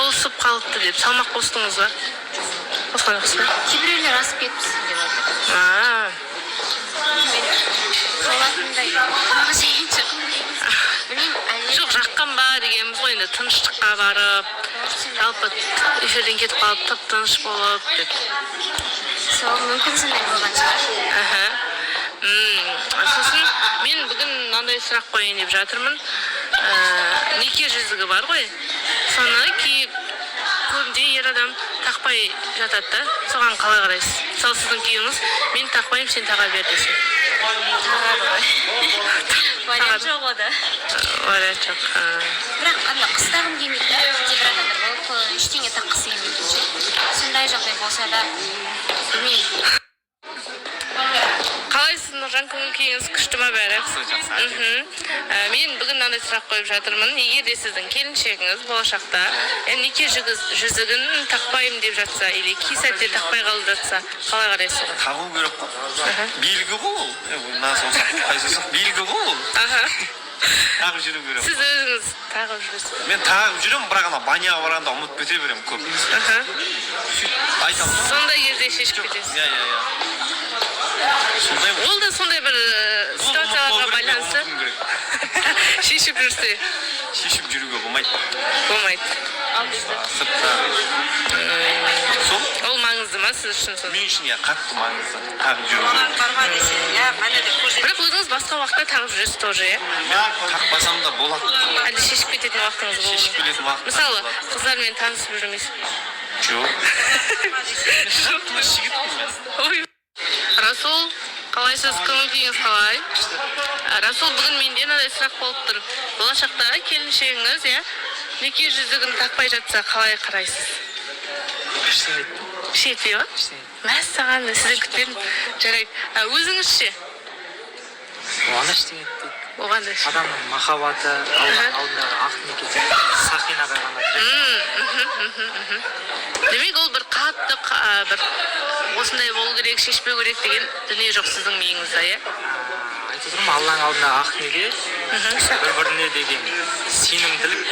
Толысып қалыпты деп салмақ қостыңыз ба? Қосқан жоқсыз ба? Кейбіреулер асып кетіпсің деп отыр. Солатындай маған білмеймін. Жоқ, жаққан ба дегеніміз ғой, енді тыныштыққа барып, жалпы эфирден кетіп қалып, тып-тыныш болып деп. Сол мүмкін сондай болған шығар. Сосын мен бүгін мынандай сұрақ қояйын деп жатырмын. Неке жүзігі бар ғой. Соны киіп көбінде ер адам тақпай жатады да. Соған қалай қарайсыз? Мысалы сіздің күйеуіңіз, мен тақпаймын, сен таға бер десе. Тағады ғой. Вариант жоқ ода. Вариант жоқ. Бірақ ана қыстағым келмейді да. Кейбір адамдар болып ештеңе таққысы келмейді. Сондай жағдай болса да білмеймін. Қалайсыз Нұржан, көңіл күйіңіз күшті ма бәрі? Мен бүгін мынандай сұрақ қойып жатырмын. Егер де сіздің келіншегіңіз болашақта неке жүзігін тақпаймын деп жатса, или кей сәтте тақпай қалып жатса, қалай қарайсыз? Тағу керек қой. Белгі ғой ол. Белгі ғой ол. Тағып жүру керек. Сіз өзіңіз тағып жүресіз? Мен тағып жүремін, бірақ ана баняға барғанда ұмытып кете беремін көп. Айтамын. Сондай кезде шешіп кетесіз? Ол да сондай бір ситуацияларға байланысты шешіп жүрсе? Шешіп жүруге болмайды. Болмайды. Ол маңызды ма сіз үшін? Мен үшін қатты маңызды. Тағып жүру керек. Бірақ өзіңіз басқа уақытта тағып жүресіз тоже, Тақпасам да болады. Әлде шешіп кететін уақытыңыз болады? Шешіп кететін уақыт. Мысалы, қыздармен танысып жүрмейсіз? Жоқ. Расул, қалайсыз, көңіл күйіңіз қалай? Расул, бүгін менде мынандай сұрақ болып тұр. Болашақта келіншегіңіз, неке жүзігін тақпай жатса, қалай қарайсыз? Шетпей ма? Мәссаған, сізден күтпедім. Жарайды. Өзіңіз ше? Оған ештеңе етпейді. Оған да ше? Адамның махаббаты, алдындағы ақ неке, сақинаға ғана. Демек, ол бір қатты, бір осындай болу керек, шешпеу керек деген дүние жоқ сіздің миыңызда, Айтып тұрмын, Алланың алдындағы ақ неке, бір-біріне деген сенімділік.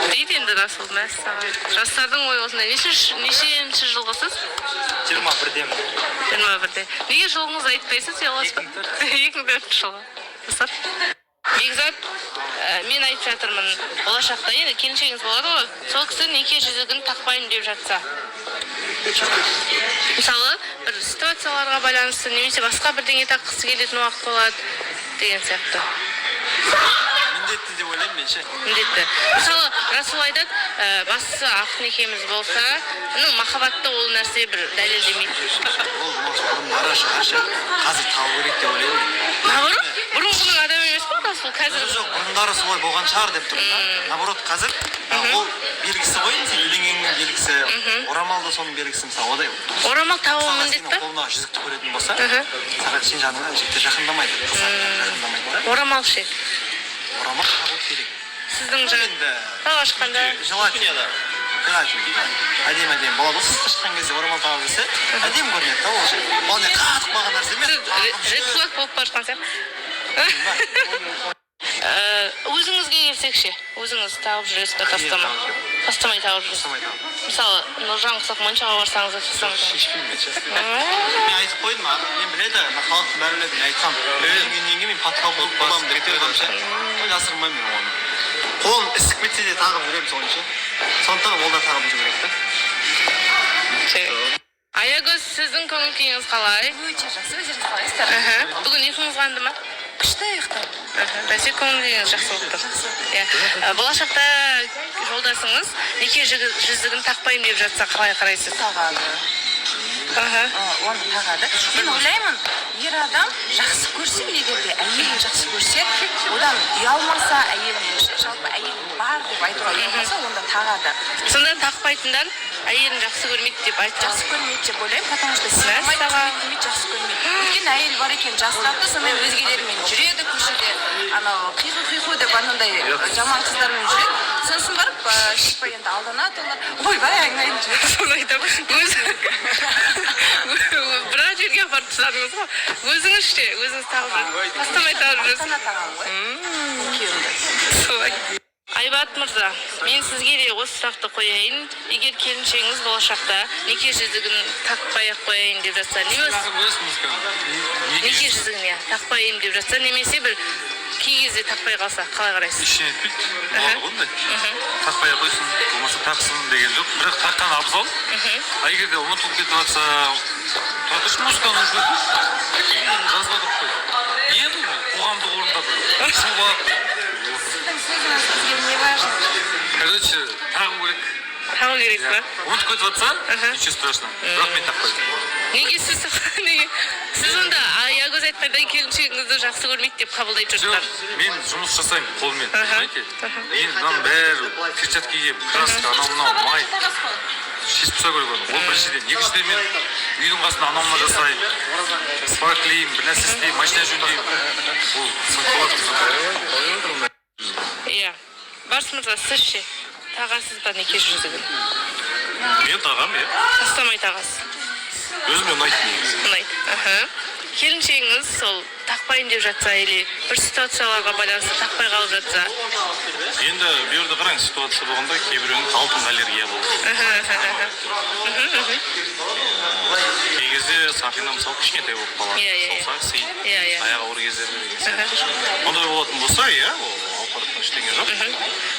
Дейді енді Расул, мәссаған. Жастардың ойы осындай. Нешенші жылғысыз? 21-демін. 21-де. Неге жылғыңыз айтпайсыз, ұяласыз ба? 2004 жылғы. Бекзат, мен айтып жатырмын, болашақта енді келіншегіңіз болады ғой, сол кісі неке жүзігін тақпаймын деп жатса. Мысалы, бір ситуацияларға байланысты, немесе басқа бірдеңе таққысы келетін уақыт болады деген сияқты. Міндетті деп ойлаймын мен ше. Міндетті. Мысалы, Расул айтады, бастысы ақ некеміз болса, махаббатты ол нәрсе бір дәлелдемейді. Ол бұрындары шығаршы, қазір тағу керек деп ойлаймын. Наоборот, бұрынғының адам емес қой Расул, қазір. Жоқ, бұрындары солай болған шығар деп тұрмын да. Наоборот, қазір ол белгісі ғой, үйленгеннің белгісі, орамал да соның белгісі, мысалы, одай. Орамал тағу міндет пе? Қолына жүзікті көретін болса, саған сен жаныңа жігіттер жақындамайды, қыздар жақындамайды. Орамал ше? Орамал тағу керек. Сіздің жаңа тауға шыққанда? Әдем болады ғой, сыртқа шыққан кезде орамал тағып жүрсе, әдем көрінеді да ол ше. Ол не қатып қалған нәрсе емес. Ред флаг болып бара жатқан сияқты. Өзіңізге келсек ше, өзіңіз тағып жүресіз бе, тастамай тағып жүресіз? Мысалы, Нұржан құсақ моншаға барсаңыз да тастамай тағып. Шешпеймін мен, честно. Мен айтып қойдым, мен біледі, халықтың бәрі біледі, мен айтқам. Үйленгеннен кейін мен патқа болып боламын деп қойғам ше. Жасырмаймын мен оны. Қолым ісіп кетсе де тағып жүремін соны ше. Сондықтан ол да тағып жүру керек та. Аягөз, сіздің көңіл күйіңіз қалай? Өте жақсы, өздеріңіз қалайсыздар? Бүгін ұйқыңыз қанды ма? Күшті ұйықтадым. Бәсе көңіл күйіңіз жақсы болып тұр. Болашақта жолдасыңыз неке жүзігін тақпаймын деп жатса, қалай қарайсыз? Тағады. Оны тағады. Мен ойлаймын, ер адам жақсы көрсе, егер де әйелін жақсы көрсе, одан ұялмаса, әйелінен жалпы әйелін бар деп айтуға ұялмаса, онда тағады. Сонда тақпайтындар әйелін жақсы көрмейді деп айтады. Жақсы көрмейді деп ойлаймын, потому что сыймайды, жақсы көрмейді. Өйткені әйел бар екен жастарды, сонымен өзгелермен жүреді көшеде, анау қиқу деп анандай жаман қыздармен жүреді. Сосын барып, шықпай енді алданады олар. Ойбай, айналайын жүреді. Соны айтамын. Бірақ жерге апарып тастадыңыз ғой. Өзіңіз ше, өзіңіз тағып жүрсіз. Тастамай тағып жүрсіз. Астана тағам ғой. Күйеуімді. Солай. Айбат мырза, мен сізге де осы сұрақты қояйын. Егер келіншегіңіз болашақта неке жүзігін тақпай ақ қояйын деп жатса, неке жүзігін тақпайын деп жатса, немесе бір кей кезде тақпай қалса, қалай қарайсыз? Ештеңе етпейді. Болады ғой ондай. Тақпай ақ қойсын, болмаса тақсын деген жоқ. Бірақ таққан абзал. А егер де ұмытылып кетіп жатса, тұра тұршы, музыканы үзіп өтіңіз. Жазып отырып қой. Не бұл? Қоғамдық орында бір шу болады. Сіздің сөзіңіз бізге не важно? Короче, тағу керек. Тағу керек па? Ұмытып кетіп жатса, ничего страшного. Бірақ мен тақпаймын. Неге сіз онда аягөз айтқандай келіншегіңізді жақсы көрмейді деп қабылдайды жұрттар? Мен жұмыс жасаймын қолмен, знаете? Мен мынаның бәрі перчатка киіп, краска, анау-мынау, май. Шешіп тастау керек оны. Ол біріншіден. Екіншіден мен үйдің қасында анау-мынау жасаймын. Спарклеймін, бір нәрсе істеймін, машина жөндеймін. Ол сынып. Иә. Барс мырза, сіз ше? Тағасыз ба неке жүзігін? Мен тағам, Тастамай тағасыз. Өзіме ұнайды негізі. Ұнайды. Келіншегіңіз сол тақпайын деп жатса, или бір ситуацияларға байланысты тақпай қалып жатса? Енді бұл жерде қараңыз, ситуация болғанда кейбіреуінің алтынға аллергия болды. Кей кезде Сақина мысалы кішкентай болып қалады. Салса сый, аяғы ауыр кездерде. Ондай болатын болса, ол алпараттан ештеңе жоқ.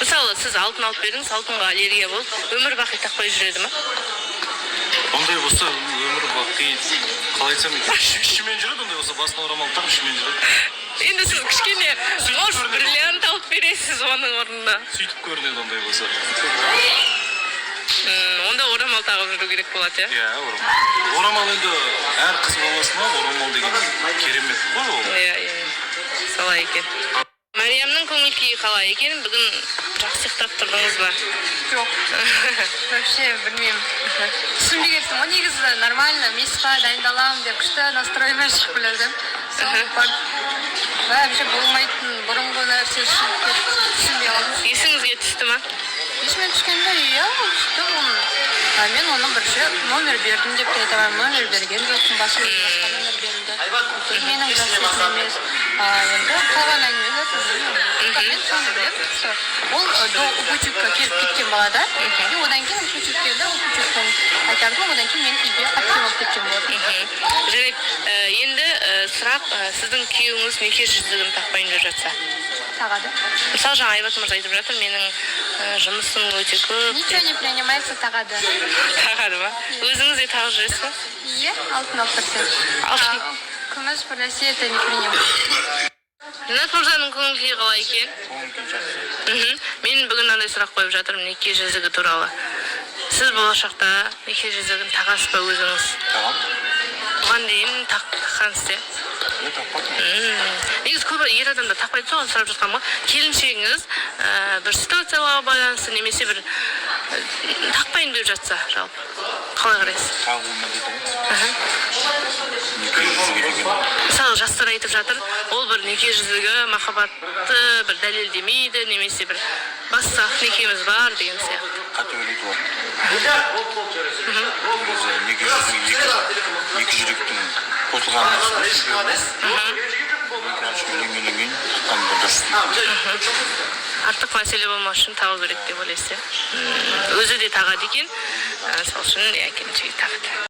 Мысалы, сіз алтын алып бердіңіз, алтынға аллергия болып, өмір бақи тақпай жүреді ма? Ондай болса, өмір бақи, қалай айтсам екен, ішімен жүреді, ондай болса, басына орамал тағып ішімен жүреді. Енді сіз кішкене может бриллиант алып бересіз оның орнына. Сөйтіп көрінеді ондай болса. Онда орамал тағып жүру керек болады, иә? Орамал. Орамал енді әр қыз баласына орамал деген керемет қой ол. Иә. Солай екен. Мариямның көңіл күйі қалай екен? Бүгін жақсы ұйықтап тұрдыңыз ба? Жоқ. Вообще білмеймін. Түсінбей кеттім. Ол негізі нормально, месқа дайындаламын деп күшті настроймен шығып келдім. Вообще болмайтын бұрынғы нәрсе шығып кетті. Түсінбей қалдым. Есіңізге түсті ма? Есіме түскенде түсті оны. Мен оны бірінші номер бердім деп те айтамын. Номер берген жоқпын, басқа номер берілді. Менің жасым емес. Енді қалған әңгімелер мен соны білемін, что ол до упучукка келіп кеткен балада, одан кейін упучук келді, упучуктан қайтардым, одан кейін мен үйге қайтып алып кеткен болдым. Жарайды, енді сұрақ, сіздің күйеуіңіз неке жүзігін тақпайын деп жатса? Тағады. Мысалы, жаңа Айбат мырза айтып жатыр, менің жұмысым өте көп. Ничего не принимается, тағады. Тағады ма? Өзіңіз де тағып жүресіз ба? Иә, алтын алып тұрсың. Күміс бір нәрсе это не принимается. Ринат мырзаның көңіл күйі қалай екен? Мен бүгін мынандай сұрақ қойып жатырмын неке жүзігі туралы. Сіз болашақта неке жүзігін тағасыз ба өзіңіз? Тағам. Бұған дейін таққансыз, иә? Негізі көп ер адамда тақпайды, соған сұрап жатқан ба? Келіншегіңіз бір ситуацияларға байланысты немесе бір тақпайын деп жатса, жалпы. Қалай қарайсыз? Тағуыма дейді. Мысалы, жастар айтып жатыр, ол бір неке жүзігі махаббатты бір дәлелдемейді, немесе бір басқа некеміз бар деген сияқты. Қате ойлайды ол. Неге екі жүректің қосылғаны артық мәселе болмас үшін тағу керек деп ойлайсыз. Өзі де тағады екен, сол үшін келіншегі тағады.